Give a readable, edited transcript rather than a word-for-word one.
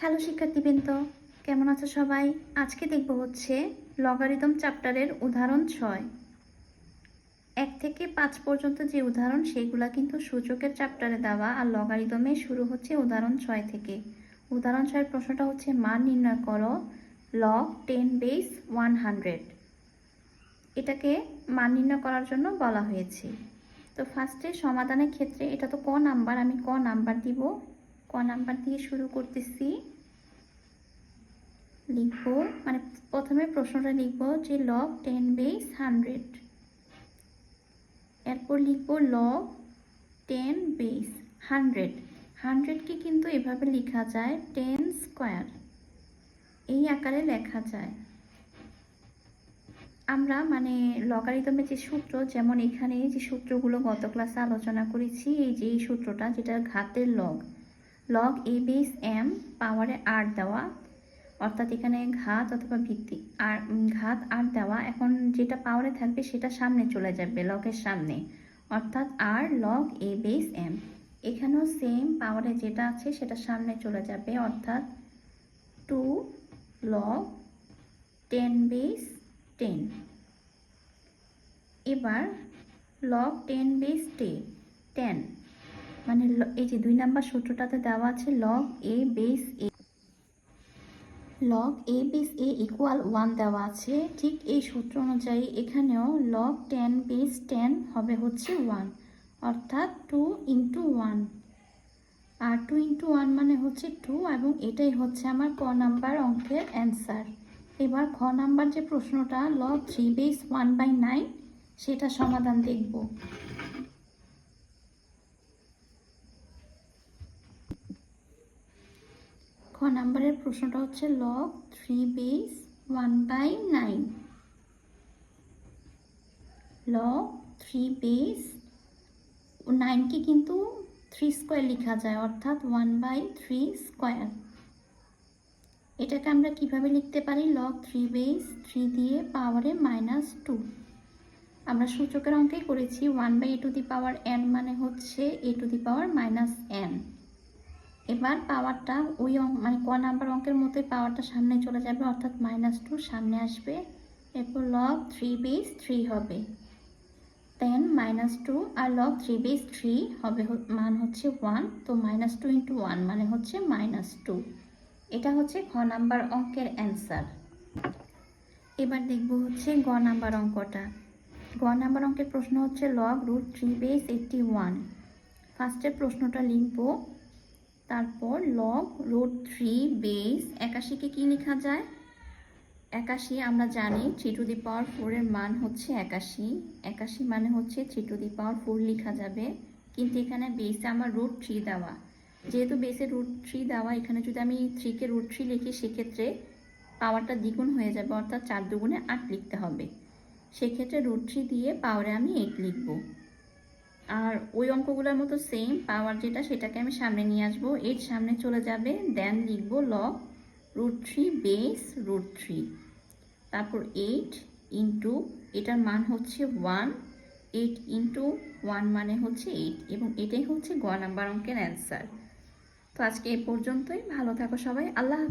Hello শিক্ষার্থীবৃন্দ, কেমন আছো সবাই? আজকে দেখব হচ্ছে লগারিদম চ্যাপ্টারের উদাহরণ 6। 1 থেকে 5 পর্যন্ত যে উদাহরণ সেগুলো কিন্তু সূচকের চ্যাপ্টারে দেওয়া, আর লগারিদমে শুরু হচ্ছে উদাহরণ 6 থেকে। উদাহরণ 6 এর প্রশ্নটা হচ্ছে মান নির্ণয় করো লগ 10 বেস 100। এটাকে মান নির্ণয় করার জন্য বলা হয়েছে। তো ফার্স্টে সমাধানের ক্ষেত্রে এটা তো ক নাম্বার, আমি ক নাম্বার দিব। ক নাম্বার দিয়ে শুরু করতেছি। লিখব মানে প্রথমে প্রশ্নটা লিখব যে লগ 10 বেস 100, এরপর লিখব লগ 10 বেস 100। 100কে কিন্তু এভাবে লেখা যায় 10 স্কোয়ার, এই আকারে লেখা যায়। আমরা মানে লগারিদমের যে সূত্র, যেমন এখানে যে সূত্রগুলো গত ক্লাসে আলোচনা করেছি, এই যে এই সূত্রটা যেটা ঘাতের লগ, লগ এ বেস এম পাওয়ারে আর দেওয়া, অর্থাৎ এখানে ঘাত অথবা ভিত্তি আর ঘাত আর দেওয়া, এখন যেটা পাওয়ারে থাকবে সেটা সামনে চলে যাবে লগের সামনে, অর্থাৎ আর লগ এ বেস এম। এখানেও সেম, পাওয়ারে যেটা আছে সেটা সামনে চলে যাবে, অর্থাৎ 2 লগ 10 বেস 10। এবার লগ 10 বেস 10 মানে এই যে 2 নাম্বার সূত্রটাতে দেওয়া আছে লগ এ বেস এ, লগ এ বেস এ ইকুয়াল 1 দেওয়া আছে। ঠিক এই সূত্র অনুযায়ী এখানেও লগ 10 বেস 10 হবে হচ্ছে 1, অর্থাৎ 2 ইন্টু 1, আর 2 ইন্টু 1 মানে হচ্ছে 2, এবং এটাই হচ্ছে আমার ক নাম্বার অঙ্কের অ্যান্সার। এবার খ নাম্বার যে প্রশ্নটা লগ 3 বেস 1/9, সেটা সমাধান দেখব। খ নাম্বারের প্রশ্নটা হচ্ছে লগ 3 বেস 1/9। লগ 3 বেস 9কে কিন্তু 3 স্কোয়ার লেখা যায়, অর্থাৎ 1/3 স্কোয়ার। এটাকে আমরা কিভাবে লিখতে পারি? লগ 3 বেস 3 দিয়ে পাওয়ারে -2। আমরা সূচকের অঙ্কেই করেছি 1/a⁴n মানে হচ্ছে a⁻n। এবার পাওয়ারটা ওই মানে ক নাম্বার অঙ্কের মতোই পাওয়ারটা সামনে চলে যাবে, অর্থাৎ -2 সামনে আসবে। এরপর লগ 3 বেস 3 হবে 10 -2, আর লগ 3 বেস 3 হবে মান হচ্ছে 1, তো -2 ইন্টু 1 মানে হচ্ছে -2। এটা হচ্ছে খ নাম্বার অঙ্কের অ্যান্সার। এবার দেখব হচ্ছে গ নাম্বার অঙ্কটা। গ নাম্বার অঙ্কের প্রশ্ন হচ্ছে লগ √3 বেস 81। ফার্স্টের প্রশ্নটা লিখব, তারপর লগ √3 বেস 81কে কি লেখা যায়? 81 আমরা জানি 3⁴ এর মান হচ্ছে 81। 81 মানে হচ্ছে 3⁴ লেখা যাবে, কিন্তু এখানে বেসে আমার √3 দেওয়া, যেহেতু বেসে √3 দেওয়া, এখানে যদি আমি 3কে √3 লিখি সেক্ষেত্রে পাওয়ারটা দ্বিগুণ হয়ে যাবে, অর্থাৎ 4 দুগুণে 8 লিখতে হবে। সেক্ষেত্রে √3 দিয়ে পাওয়ারে আমি 8 লিখব। আর ওই অঙ্কগুলোর মতো সেম, পাওয়ার যেটা সেটাকে আমি সামনে নিয়ে আসবো, 8 সামনে চলে যাবে, দেন লিখবো লগ √3 বেস √3, তারপর 8 ইন্টু এটার মান হচ্ছে 1, 8 ইন্টু 1 মানে হচ্ছে 8, এবং এটাই হচ্ছে গ নাম্বার অঙ্কের অ্যান্সার। তো আজকে এ পর্যন্তই। ভালো থাকো সবাই, আল্লাহ হাফেজ।